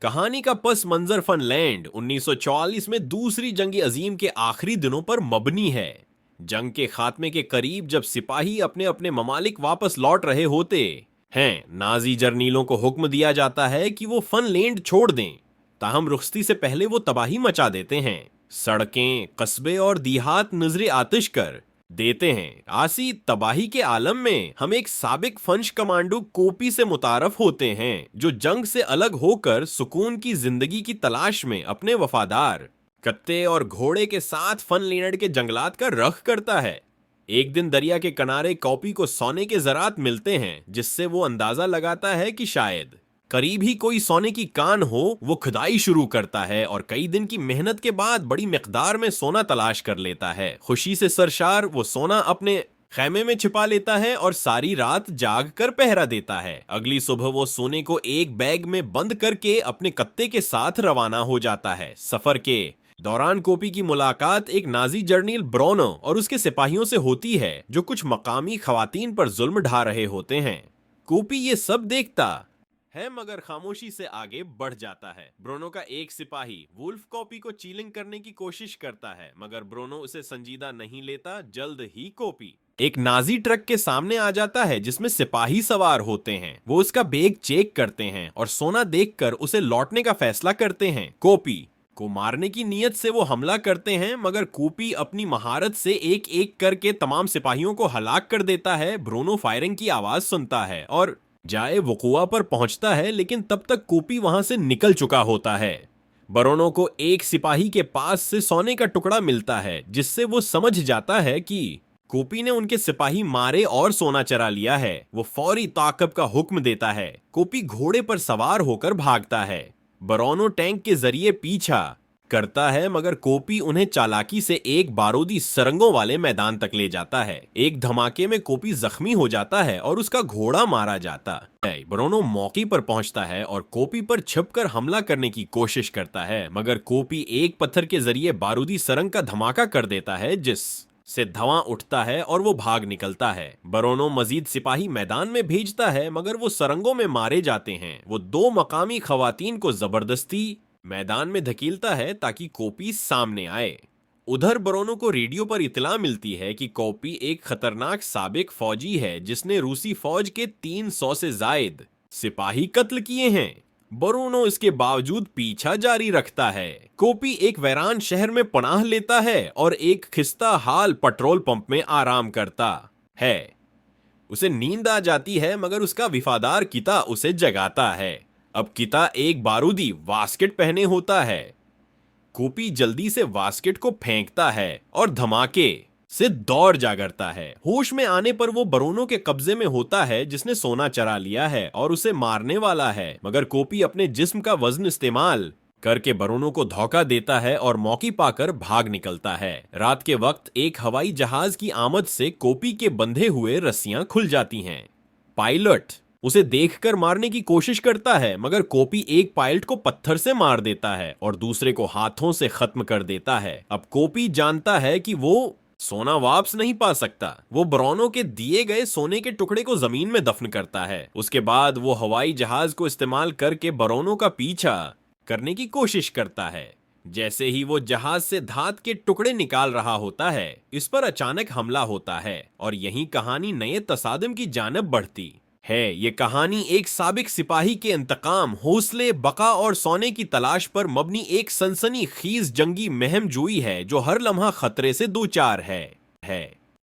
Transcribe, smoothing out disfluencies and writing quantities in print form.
कहानी का पस मंजर फिनलैंड 1944 में दूसरी जंग अजीम के आखिरी दिनों पर मबनी है। जंग के खात्मे के करीब जब सिपाही अपने अपने ममालिक वापस लौट रहे होते हैं, नाजी जर्नीलों को हुक्म दिया जाता है कि वो फिनलैंड छोड़ दें। ताहम रुखसती से पहले वो तबाही मचा देते हैं। सड़कें, कस्बे और देहात नजरे आतिश कर देते हैं। आसी तबाही के आलम में हम एक साबिक फंश कमांडो कोपी से मुतारफ होते हैं, जो जंग से अलग होकर सुकून की जिंदगी की तलाश में अपने वफादार कत्ते और घोड़े के साथ फिनलैंड के जंगलात का रख करता है। एक दिन दरिया के किनारे कॉपी को सोने के ज़रात मिलते हैं, जिससे वो अंदाजा लगाता है कि शायद करीब ही कोई सोने की कान हो। वो खुदाई शुरू करता है और कई दिन की मेहनत के बाद बड़ी मिकदार में सोना तलाश कर लेता है। खुशी से सरशार वो सोना अपने खैमे में छिपा लेता है और सारी रात जाग कर पहरा देता है। अगली सुबह वो सोने को एक बैग में बंद करके अपने कत्ते के साथ रवाना हो जाता है। सफर के दौरान कोपी की मुलाकात एक नाजी जर्नल ब्रोनो और उसके सिपाहियों से होती है, जो कुछ मकामी खवातीन पर जुल्म ढा रहे होते हैं। कोपी ये सब देखता है मगर खामोशी से आगे बढ़ जाता है। ब्रोनो का एक सिपाही वुल्फ कॉपी को चीलिंग करने की कोशिश करता है, मगर ब्रोनो उसे संजीदा नहीं लेता। जल्द ही कॉपी एक नाजी ट्रक के सामने आ जाता है, जिसमें सिपाही सवार होते हैं। वो उसका बैग चेक करते हैं और सोना देखकर उसे लौटने का फैसला करते हैं। कॉपी को मारने की नीयत से वो हमला करते हैं, मगर कॉपी अपनी महारत से एक एक करके तमाम सिपाहियों को हलाक कर देता है। ब्रोनो फायरिंग की आवाज सुनता है और जाए वकुआ पर पहुंचता है, लेकिन तब तक कॉपी वहां से निकल चुका होता है। ब्रोनो को एक सिपाही के पास से सोने का टुकड़ा मिलता है, जिससे वो समझ जाता है कि कॉपी ने उनके सिपाही मारे और सोना चरा लिया है। वो फौरी ताक़ब का हुक्म देता है। कॉपी घोड़े पर सवार होकर भागता है। ब्रोनो टैंक के जरिए पीछा करता है, मगर कॉपी उन्हें चालाकी से एक बारूदी सरंगों वाले मैदान तक ले जाता है। एक धमाके में कॉपी जख्मी हो जाता है और उसका घोड़ा मारा जाता है। ब्रोनो मौके पर पहुंचता है और कॉपी पर छिपकर हमला करने की कोशिश करता है, मगर कॉपी एक पत्थर के जरिए बारूदी सरंग का धमाका कर देता है, जिस से धुआं उठता है और वो भाग निकलता है। ब्रोनो मजीद सिपाही मैदान में भेजता है, मगर वो सरंगों में मारे जाते हैं। वो दो मकामी खवातीन को जबरदस्ती मैदान में धकेलता है ताकि कॉपी सामने आए। उधर ब्रोनो को रेडियो पर इतला मिलती है कि कॉपी एक खतरनाक साबिक फौजी है, जिसने रूसी फौज के 300 से जायद सिपाही कत्ल किए हैं। ब्रोनो इसके बावजूद पीछा जारी रखता है। कॉपी एक वीरान शहर में पनाह लेता है और एक खिस्ता हाल पेट्रोल पंप में आराम करता है। उसे नींद आ जाती है, मगर उसका वफादार किता उसे जगाता है। अब किता एक बारूदी वास्केट पहने होता है। कॉपी जल्दी से वास्केट को फेंकता है और धमाके से दौड़ जागरता है। होश में आने पर वो ब्रोनो के कब्जे में होता है, जिसने सोना चरा लिया है और उसे मारने वाला है, मगर कॉपी अपने जिस्म का वजन इस्तेमाल करके ब्रोनो को धोखा देता है और मौके पाकर भाग निकलता है। रात के वक्त एक हवाई जहाज की आमद से कॉपी के बंधे हुए रस्सियां खुल जाती हैं। पायलट उसे देखकर मारने की कोशिश करता है, मगर कॉपी एक पायलट को पत्थर से मार देता है और दूसरे को हाथों से खत्म कर देता है। अब कॉपी जानता है कि वो सोना वापस नहीं पा सकता। वो ब्रोनो के दिए गए सोने के टुकड़े को जमीन में दफन करता है। उसके बाद वो हवाई जहाज को इस्तेमाल करके ब्रोनो का पीछा करने की कोशिश करता है। जैसे ही वो जहाज से धात के टुकड़े निकाल रहा होता है, इस पर अचानक हमला होता है और यही कहानी नए तसादम की जानब बढ़ती है। ये कहानी एक साबिक सिपाही के इंतकाम, हौसले, बका और सोने की तलाश पर मबनी एक सनसनीखेज जंगी महम जोई है, जो हर लम्हा खतरे से दो चार है।